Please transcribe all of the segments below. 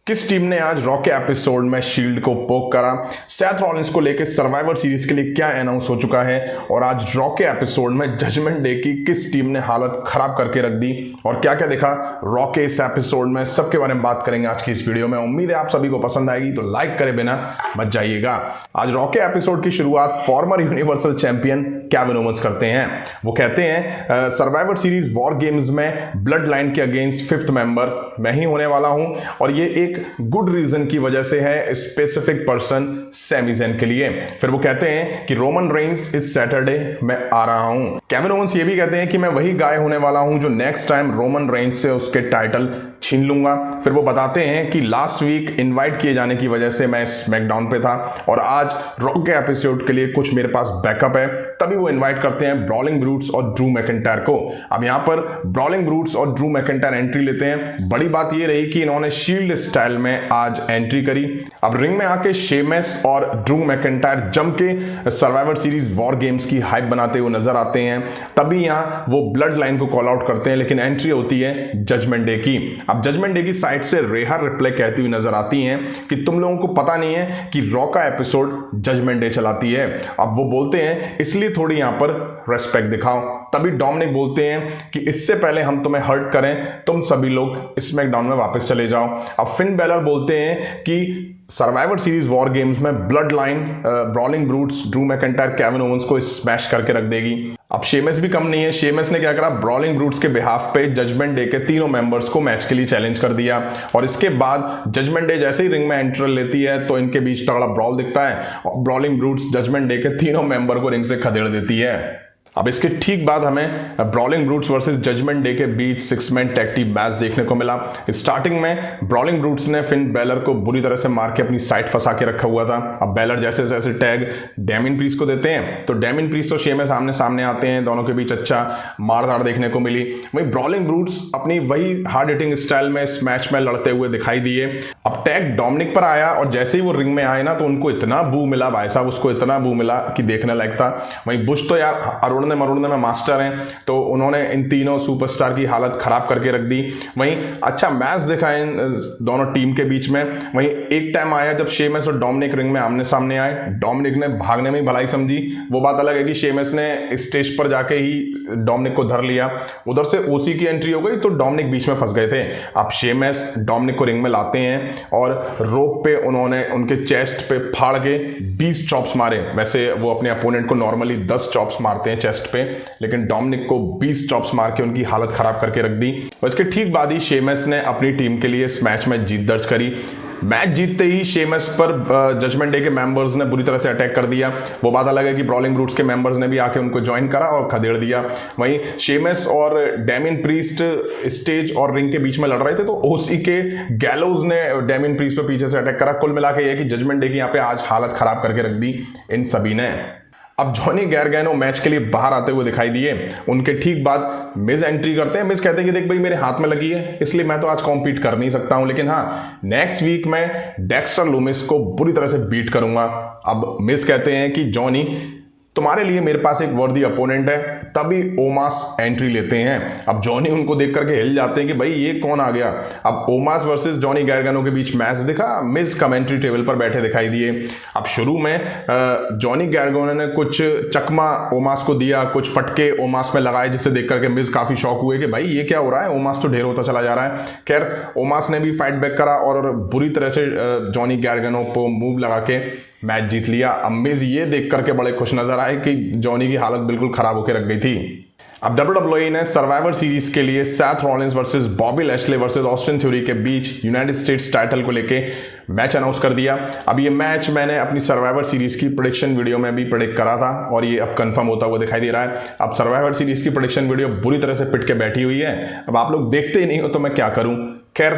किस टीम ने आज रॉ के एपिसोड में शील्ड को पोक करा, सेथ रॉलिंस को लेकर सर्वाइवर सीरीज के लिए क्या अनाउंस हो चुका है और आज रॉ के एपिसोड में जजमेंट डे की किस टीम ने हालत खराब करके रख दी और क्या क्या देखा रॉ के इस एपिसोड में, सबके बारे में बात करेंगे आज की इस वीडियो में। उम्मीद है आप सभी को पसंद आएगी, तो लाइक करे बिना मत जाइएगा। आज रॉ के एपिसोड की शुरुआत farmer universal champion Kevin Owens करते हैं। वो कहते हैं सर्वाइवर सीरीज वॉर गेम्स में ब्लड लाइन के अगेंस्ट फिफ्थ मेंबर मैं ही होने वाला हूं और ये एक गुड रीजन की वजह से है, स्पेसिफिक पर्सन सैमी ज़ैन के लिए। फिर वो कहते हैं कि रोमन रेंस इस सैटरडे मैं आ रहा हूं। केविन ओवेंस ये भी कहते हैं कि मैं वही गाय होने वाला हूं जो नेक्स्ट टाइम रोमन रेंस से उसके टाइटल छीन लूंगा। फिर वो बताते हैं कि लास्ट वीक इनवाइट किए जाने की वजह से मैं स्मैकडाउन पे था और आज रॉ के एपिसोड के लिए कुछ मेरे पास बैकअप है, तभी वो इनवाइट करते हैं ब्रॉलिंग ब्रूट्स और ड्रू मैकिंटायर को। अब यहां पर ब्रॉलिंग ब्रूट्स और ड्रू मैकिंटायर एंट्री लेते हैं। बड़ी बात ये रही कि इन्होंने शील्ड स्टाइल में आज एंट्री करी। अब रिंग में आके शेमस और ड्रू मैकिंटायर जम के सर्वाइवर सीरीज वॉर गेम्स की हाइप बनाते हुए नजर आते हैं। तभी यहां वो ब्लड लाइन को कॉल आउट करते हैं, लेकिन एंट्री होती है जजमेंट डे की। अब जजमेंट डे की साइड से रेहा रिप्ले कहती हुई नजर आती हैं कि तुम लोगों को पता नहीं है कि रॉ का एपिसोड जजमेंट डे चलाती है। अब वो बोलते हैं इसलिए थोड़ी यहां पर रेस्पेक्ट दिखाओ। तभी डोमिनिक बोलते हैं कि इससे पहले हम तुम्हें हर्ट करें, तुम सभी लोग स्मैकडाउन में वापस चले जाओ। अब फिन बेलर बोलते हैं कि सर्वाइवर सीरीज वॉर गेम्स में Bloodline Brawling Brutes Drew McIntyre Kevin Owens को स्मैश करके रख देगी। अब शेमस भी कम नहीं है। शेमस ने क्या करा, ब्रॉलिंग ब्रूट्स के बिहाफ पे जजमेंट डे के तीनों मेंबर्स को मैच के लिए चैलेंज कर दिया और इसके बाद जजमेंट डे जैसे ही रिंग में एंटर लेती है तो इनके बीच तगड़ा ब्रॉल दिखता है और ब्रॉलिंग ब्रूट्स जजमेंट डे के तीनों मेंबर को रिंग से खदेड़ देती है। अब इसके ठीक बाद हमें ब्रॉलिंग ब्रूट्स वर्सेस जजमेंट डे के बीच 6 मैन टैग टीम मैच देखने को मिला। स्टार्टिंग में ब्रॉलिंग ब्रूट्स ने फिन बेलर को बुरी तरह से मार के अपनी साइड फंसा के रखा हुआ था। अब बेलर जैसे जैसे टैग डैमिन प्रीस्ट को देते हैं तो डैमिन प्रीस्ट और शेमस सामने सामने आते हैं, दोनों के बीच अच्छा मारधाड़ देखने को मिली। वहीं ब्रॉलिंग ब्रूट्स अपनी वही हार्ड हिटिंग स्टाइल में इस मैच में लड़ते हुए दिखाई दिए। अब टैग डोमिनिक पर आया और जैसे ही वो रिंग में आए ना तो उनको इतना बू मिला, भाई साहब उसको इतना बू मिला कि देखने लायक था। वहीं बुश तो यार अरुण मरुड़ने में मास्टर हैं, तो उन्होंने इन तीनों सुपरस्टार की हालत खराब करके रख दी। वहीं अच्छा मैच देखा इन दोनों टीम के बीच में। वहीं एक टाइम आया जब शेमस और डोमिनिक रिंग में आमने सामने आए। डोमिनिक ने भागने में भलाई समझी, वो बात अलग है कि शेमस ने स्टेज पर जाके ही डोमिनिक को धर लिया। उधर से ओसी की एंट्री हो गई तो डोमिनिक बीच में फंस गए थे। अब शेमस डोमिनिक को रिंग में लाते हैं और रोप पे उन्होंने उनके चेस्ट पे फाड़ के 20 चॉप्स मारे। वैसे वो अपने अपोनेंट को नॉर्मली 10 चॉप्स मारते हैं चेस्ट पे, लेकिन डोमिनिक को 20 चॉप्स मार के उनकी हालत खराब करके रख दी। और इसके ठीक बाद ही शेमस ने अपनी टीम के लिए इस मैच में जीत दर्ज करी। मैच जीतते ही शेमस पर जजमेंट डे के मेंबर्स ने बुरी तरह से अटैक कर दिया। वो बात अलग है कि ब्रॉलिंग ब्रूट्स के मेंबर्स ने भी आके उनको ज्वाइन करा और खदेड़ दिया। वहीं शेमस और डैमिन प्रीस्ट स्टेज और रिंग के बीच में लड़ रहे थे तो ओसी के गैलोज ने डैमिन प्रीस्ट पर पीछे से अटैक करा। कुल मिला के ये कि जजमेंट डे की यहाँ पे आज हालत खराब करके रख दी इन सभी ने। अब जॉनी गारगानो मैच के लिए बाहर आते हुए दिखाई दिए। उनके ठीक बाद मिज एंट्री करते हैं। मिज कहते हैं कि देख भाई मेरे हाथ में लगी है इसलिए मैं तो आज कॉम्पीट कर नहीं सकता हूं, लेकिन हाँ नेक्स्ट वीक मैं डेक्स्टर लूमिस को बुरी तरह से बीट करूंगा। अब मिज कहते हैं कि जॉनी तुम्हारे लिए मेरे पास एक वर्दी अपोनेंट है। तभी ओमास एंट्री लेते हैं। अब जॉनी उनको देख करके हिल जाते हैं कि भाई ये कौन आ गया। अब ओमास वर्सेस जॉनी गारगानो के बीच मैच दिखा। मिज कमेंट्री टेबल पर बैठे दिखाई दिए। अब शुरू में जॉनी गारगानो ने कुछ चकमा ओमास को दिया, कुछ फटके ओमास में लगाए, जिससे देख करके मिज काफी शॉक हुए कि भाई ये क्या हो रहा है, ओमास तो ढेर होता चला जा रहा है। खैर ओमास ने भी फाइट बैक करा और बुरी तरह से जॉनी गारगानो को मूव लगा के मैच जीत लिया। अब मिज ये देख करके बड़े खुश नजर आए कि जॉनी की हालत बिल्कुल खराब होकर रख गई थी। अब WWE ने सर्वाइवर सीरीज के लिए Seth Rollins versus Bobby Lashley versus Austin Theory के बीच यूनाइटेड स्टेट्स टाइटल को लेके मैच अनाउंस कर दिया। अब ये मैच मैंने अपनी सर्वाइवर सीरीज की प्रेडिक्शन वीडियो में भी प्रेडिक्ट करा था और ये अब कंफर्म होता हुआ दिखाई दे रहा है। अब सर्वाइवर सीरीज की प्रेडिक्शन वीडियो बुरी तरह से पिट के बैठी हुई है। अब आप लोग देखते ही नहीं हो तो मैं क्या करूं। खैर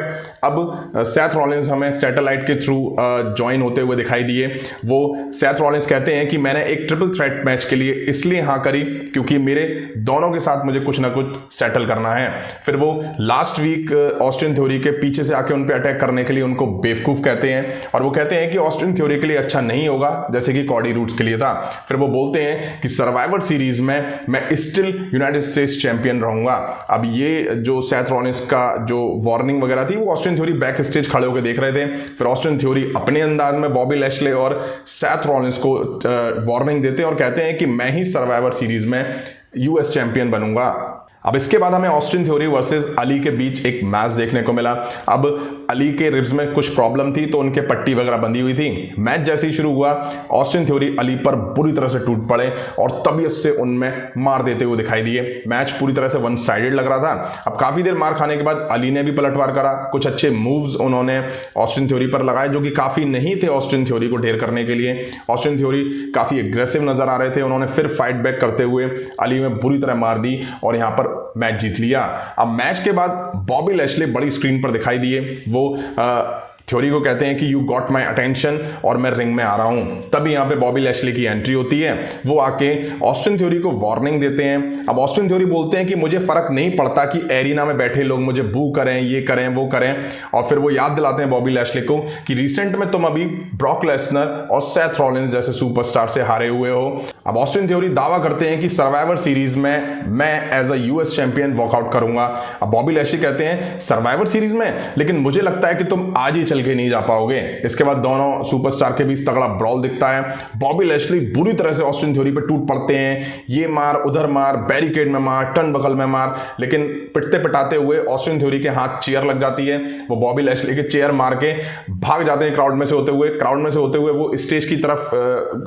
अब सेथ रॉलिंस हमें सैटेलाइट के थ्रू ज्वाइन होते हुए दिखाई दिए। वो सेथ रॉलिंस कहते हैं कि मैंने एक ट्रिपल थ्रेट मैच के लिए इसलिए हाँ करी क्योंकि मेरे दोनों के साथ मुझे कुछ ना कुछ सेटल करना है। फिर वो लास्ट वीक ऑस्टिन थ्योरी के पीछे से आके उन पे अटैक करने के लिए उनको बेवकूफ कहते हैं और वो कहते हैं कि ऑस्टिन थ्योरी के लिए अच्छा नहीं होगा जैसे कि कॉडी रूट्स के लिए था। फिर वो बोलते हैं कि सर्वाइवर सीरीज में मैं स्टिल यूनाइटेड स्टेट्स चैंपियन रहूंगा। अब ये जो सेथ रॉलिंस का जो वार्निंग वगैरह थी, वो ऑस्टिन थ्योरी बैक स्टेज खड़े होकर देख रहे थे। फिर ऑस्टिन थ्योरी अपने अंदाज में बॉबी लैशले और सेथ रॉलिंस को वार्निंग देते हैं और कहते हैं कि मैं ही सर्वाइवर सीरीज में यूएस चैंपियन बनूंगा। अब इसके बाद हमें ऑस्टिन थ्योरी वर्सेस अली के बीच एक मैच देखने को मिला। अब अली के रिब्स में कुछ प्रॉब्लम थी तो उनके पट्टी वगैरह बंधी हुई थी। मैच जैसे ही शुरू हुआ ऑस्टिन थ्योरी अली पर बुरी तरह से टूट पड़े और तबीयत से उनमें मार देते हुए दिखाई दिए। मैच पूरी तरह से वन साइडेड लग रहा था। अब काफी देर मार खाने के बाद अली ने भी पलटवार करा। कुछ अच्छे मूव्स उन्होंने ऑस्टिन थ्योरी पर लगाए जो कि काफी नहीं थे ऑस्टिन थ्योरी को ढेर करने के लिए। ऑस्टिन थ्योरी काफी एग्रेसिव नजर आ रहे थे। उन्होंने फिर फाइट बैक करते हुए अली में बुरी तरह मार दी और यहां पर मैच जीत लिया। अब मैच के बाद बॉबी लैशले बड़ी स्क्रीन पर दिखाई दिए। वो थ्योरी को कहते हैं कि यू गॉट माई अटेंशन और मैं रिंग में आ रहा हूं। तभी यहां पे बॉबी लैशले की एंट्री होती है। वो आके ऑस्टिन थ्योरी को वार्निंग देते हैं। अब ऑस्टिन थ्योरी बोलते हैं कि मुझे फर्क नहीं पड़ता कि एरिना में बैठे लोग मुझे बू करें, ये करें, वो करें। और फिर वो याद दिलाते हैं बॉबी लैशले को कि रिसेंट में तुम अभी ब्रॉक लेसनर और सेथ रॉलिंस जैसे सुपरस्टार से हारे हुए हो। अब ऑस्टिन थ्योरी दावा करते हैं कि सर्वाइवर सीरीज में मैं as a US champion walkout करूंगा। अब बॉबी लैशले कहते हैं सर्वाइवर सीरीज में, लेकिन मुझे लगता है कि तुम आज ही के नहीं जा पाओगे। इसके बाद दोनों सुपरस्टार के बीच तगड़ा ब्रॉल दिखता है। बॉबी लैशले बुरी तरह से ऑस्टिन थ्योरी पे टूट पड़ते हैं। ये मार, उधर मार, बैरिकेड में मार, टर्न बगल में मार, लेकिन पिटते पिटाते हुए ऑस्टिन थ्योरी के हाथ चेयर लग जाती है। वो बॉबी लैशले के चेयर मार के भाग जाते हैं क्राउड में से होते हुए वो स्टेज की तरफ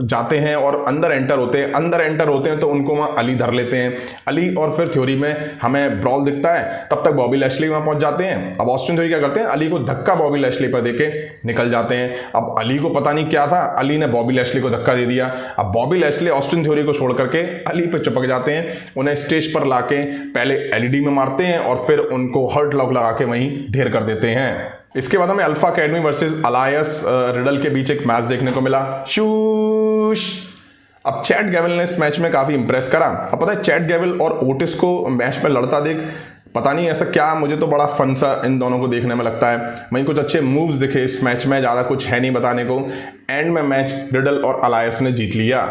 जाते हैं और अंदर एंटर होते हैं तो उनको वहां अली धर लेते हैं। अली और फिर थ्योरी में हमें ब्रॉल दिखता है। तब तक बॉबी लैशले वहां पहुंच जाते हैं। अब ऑस्टिन थ्योरी क्या करते हैं, अली को धक्का बॉबी लैशले पर देके निकल जाते हैं। अब अली को पता नहीं क्या था, अली ने बॉबी लैशले को धक्का दे दिया। अब बॉबी लैशले ऑस्टिन थ्योरी को छोड़ करके अली पे चिपक जाते हैं। उन्हें स्टेज पर लाके पहले एलईडी में मारते हैं और फिर उनको हर्ट लॉक लगा के वहीं ढेर कर देते हैं। इसके बाद हमें अल्फा अकेडमी वर्सेस अलायस रिडल के बीच एक मैच देखने को मिला। शूश। अब चैट गैवल ने इस मैच में काफी इंप्रेस करा। अब पता है चैट गैवल और ओटिस को मैच में लड़ता देख पता नहीं ऐसा क्या, मुझे तो बड़ा फन सा इन दोनों को देखने में लगता है। वहीं कुछ अच्छे मूव्स दिखे इस मैच में, ज्यादा कुछ है नहीं बताने को। एंड में मैच रिडल और अलायस ने जीत लिया।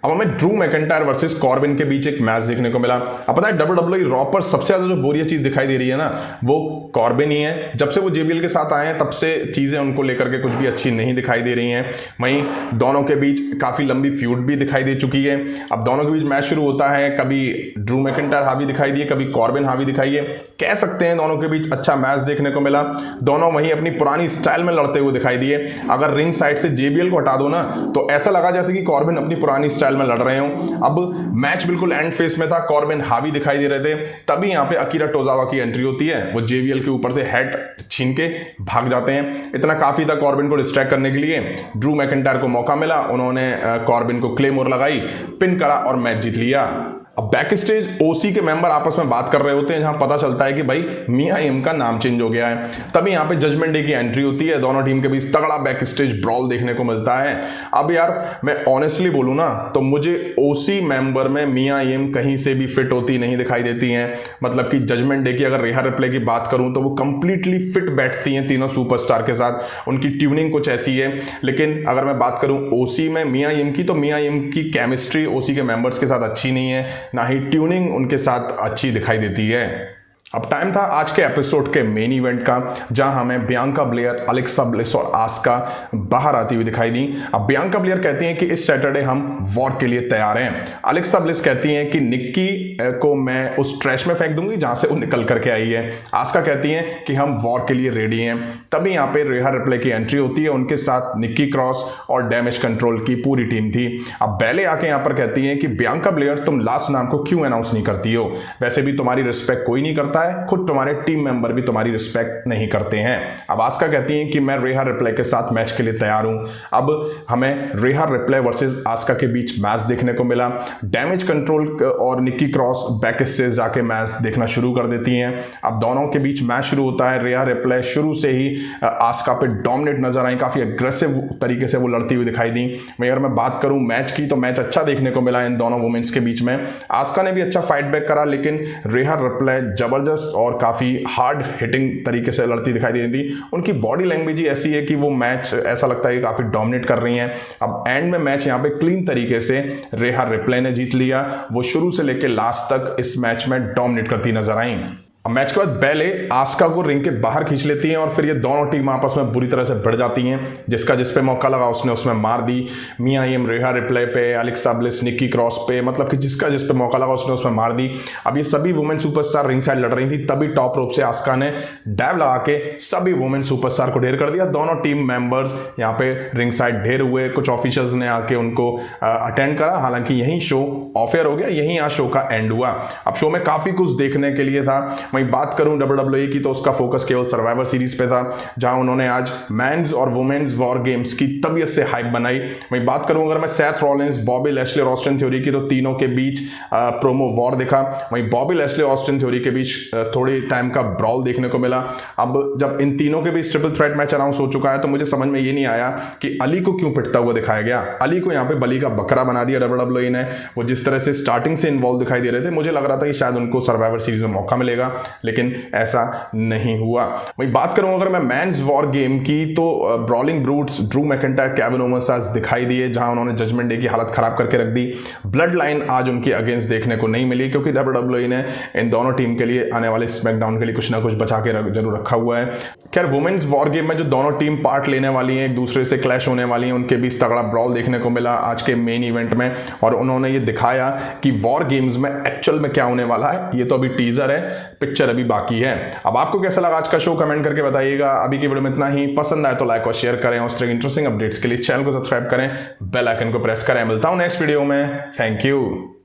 अब हमें ड्रू मैकिंटायर वर्सेस कॉर्बिन के बीच एक मैच देखने को मिला। अब पता है WWE रॉ पर सबसे ज्यादा जो बोरियत चीज दिखाई दे रही है ना, वो कॉर्बिन ही है। जब से वो JBL के साथ आए हैं तब से चीजें उनको लेकर के कुछ भी अच्छी नहीं दिखाई दे रही हैं। वहीं दोनों के बीच काफी लंबी फ्यूड भी दिखाई दे चुकी है। अब दोनों के बीच मैच शुरू होता है, कभी ड्रू मैकिंटायर हावी दिखाई दिए, कभी कॉर्बिन हावी दिखाई है। कह सकते हैं दोनों के बीच अच्छा मैच देखने को मिला। दोनों वहीं अपनी पुरानी स्टाइल में लड़ते हुए दिखाई दिए। अगर रिंग साइड से JBL को हटा दो ना तो ऐसा लगा जैसे कि कॉर्बिन अपनी पुरानी स्टाइल में लड़ रहे हो। अब मैच बिल्कुल एंड फेस में था, कॉर्बिन हावी दिखाई दे रहे थे। तभी यहां पे अकीरा टोजावा की एंट्री होती है। वो JBL के ऊपर से हेड छीन के भाग जाते हैं। इतना काफी था कॉर्बिन को डिस्ट्रैक्ट करने के लिए। ड्रू मैकिंटायर को मौका मिला, उन्होंने कॉर्बिन को क्लेमोर लगाई, पिन करा और मैच जीत लिया। अब बैक स्टेज OC के मेंबर आपस में बात कर रहे होते हैं, जहां पता चलता है कि भाई मिया यम का नाम चेंज हो गया है। तभी यहां पे जजमेंट डे की एंट्री होती है। दोनों टीम के बीच तगड़ा बैक स्टेज ब्रॉल देखने को मिलता है। अब यार मैं ऑनेस्टली बोलूं ना तो मुझे OC मेंबर में मिया यम कहीं से भी फिट होती नहीं दिखाई देती हैं। मतलब कि जजमेंट डे की अगर रेहा रिप्ले की बात करूं तो वो कंप्लीटली फिट बैठती हैं तीनों सुपरस्टार के साथ। उनकी ट्यूनिंग कुछ ऐसी है। लेकिन अगर मैं बात करूं OC में मिया यम की, तो मिया यम की केमिस्ट्री OC के मेंबर्स के साथ अच्छी नहीं है, ना ही ट्यूनिंग उनके साथ अच्छी दिखाई देती है। अब टाइम था आज के एपिसोड के मेन इवेंट का, जहां हमें बियांका ब्लेयर, अलेक्सा ब्लिस और आस्का बाहर आती हुई दिखाई दी। अब बियांका ब्लेयर कहती हैं कि इस सैटरडे हम वॉर के लिए तैयार हैं। अलेक्सा ब्लिस कहती हैं कि निक्की को मैं उस ट्रैश में फेंक दूंगी जहां से वो निकल करके आई है। आस्का कहती हैं कि हम वॉर के लिए रेडी हैं। तभी यहाँ पे रेहा रिप्ले की एंट्री होती है। उनके साथ निक्की क्रॉस और डैमेज कंट्रोल की पूरी टीम थी। अब बेले आके यहाँ पर कहती हैं कि बियांका ब्लेयर तुम लास्ट नाम को क्यों अनाउंस नहीं करती हो? वैसे भी तुम्हारी रिस्पेक्ट कोई नहीं करता है, खुद तुम्हारे टीम मेंबर भी तुम्हारी रिस्पेक्ट नहीं करते हैं। अब आस्का कहती हैं कि मैं रेहा रिप्ले के साथ मैच के लिए तैयार हूं। अब हमें रेहा रिप्ले वर्सेस आस्का के बीच मैच देखने को मिला। डैमेज कंट्रोल और निक्की क्रॉस बैक स्टेज जाके मैच देखना शुरू कर देती हैं। अब दोनों के बीच मैच शुरू होता है। रेहा रिप्ले शुरू से ही आस्का पे डोमिनेट नजर आई, काफी अग्रेसिव तरीके से वो लड़ती हुई दिखाई दी। मैं अगर मैं बात करूं मैच की तो मैच अच्छा देखने को मिला इन दोनों वुमेन्स के बीच में। आस्का ने भी अच्छा फाइट बैक करा, लेकिन रेहा रिप्ले जबरदस्त और काफी हार्ड हिटिंग तरीके से लड़ती दिखाई दे रही थी। उनकी बॉडी लैंग्वेज ही ऐसी है कि वो मैच ऐसा लगता है कि काफी डोमिनेट कर रही हैं। अब एंड में मैच यहाँ पे क्लीन तरीके से रेहा रिप्ले ने जीत लिया। वो शुरू से लेकर लास्ट तक इस मैच में डोमिनेट करती नजर आई। अब मैच के बाद बेले आस्का को रिंग के बाहर खींच लेती हैं और फिर ये दोनों टीम आपस में बुरी तरह से भिड़ जाती हैं। जिसका जिस पे मौका लगा उसने उसमें मार दी। मिया यिम रेहा रिप्ले पे, अलेक्सा ब्लिस निक्की क्रॉस पे, मतलब कि जिसका जिस पे मौका लगा उसने उसमें मार दी। अब ये सभी वुमेन सुपरस्टार रिंग साइड लड़ रही थी, तभी टॉप रोप से आस्का ने डैव लगा के सभी वुमेन सुपरस्टार को ढेर कर दिया। दोनों टीम मेंबर्स यहाँ पे रिंग साइड ढेर हुए। कुछ ऑफिशियल्स ने आके उनको अटेंड करा। हालांकि यही शो ऑफेयर हो गया, यही आज शो का एंड हुआ। अब शो में काफी कुछ देखने के लिए था। वहीं बात करूं WWE की तो उसका फोकस केवल सर्वाइवर सीरीज पे था, जहां उन्होंने आज मेंस और वुमेन्स वॉर गेम्स की तबीयत से हाइप बनाई। वहीं बात करूं अगर मैं सेथ रॉलिंस, बॉबी लैशली और ऑस्टिन थ्योरी की, तो तीनों के बीच प्रोमो वॉर दिखा। वहीं बॉबी लैशली और ऑस्टिन थ्योरी के बीच थोड़ी टाइम का ब्रॉल देखने को मिला। अब जब इन तीनों के बीच ट्रिपल थ्रेट मैच अनाउंस हो चुका है तो मुझे समझ में ये नहीं आया कि अली को क्यों पिटता हुआ दिखाया गया। अली को यहाँ पे बलि का बकरा बना दिया WWE ने। वो जिस तरह से स्टार्टिंग से इन्वॉल्व दिखाई दे रहे थे, मुझे लग रहा था कि शायद उनको सर्वाइवर सीरीज में मौका मिलेगा, लेकिन ऐसा नहीं हुआ। वहीं बात करूं अगर मैं मेंस वॉर गेम की, तो Brawling Brutes Drew McIntyre, Kevin Owens आज दिखाई दिए, जहां उन्होंने जजमेंट डे की हालत खराब करके रख दी। ब्लड लाइन आज उनके अगेंस्ट देखने को नहीं मिली, क्योंकि WWE ने इन दोनों टीम के लिए आने वाले स्मैकडाउन के लिए कुछ ना कुछ बचा के जरूर रखा हुआ है। खैर वुमेन्स वॉर गेम में जो दोनों टीम पार्ट लेने वाली हैं, एक दूसरे से क्लैश होने वाली हैं, उनके बीच तगड़ा ब्रॉल देखने को मिला आज के मेन इवेंट में। और उन्होंने ये दिखाया कि वॉर गेम्स में एक्चुअल में क्या होने वाला है। ये तो अभी टीजर है, पिक्चर अभी बाकी है। अब आपको कैसा लगा आज का शो, कमेंट करके बताइएगा। अभी की वीडियो में इतना ही। पसंद आए तो लाइक और शेयर करें, और इस तरह की इंटरेस्टिंग अपडेट्स के लिए चैनल को सब्सक्राइब करें, बेल आइकन को प्रेस करें। मिलता हूं नेक्स्ट वीडियो में। Thank you.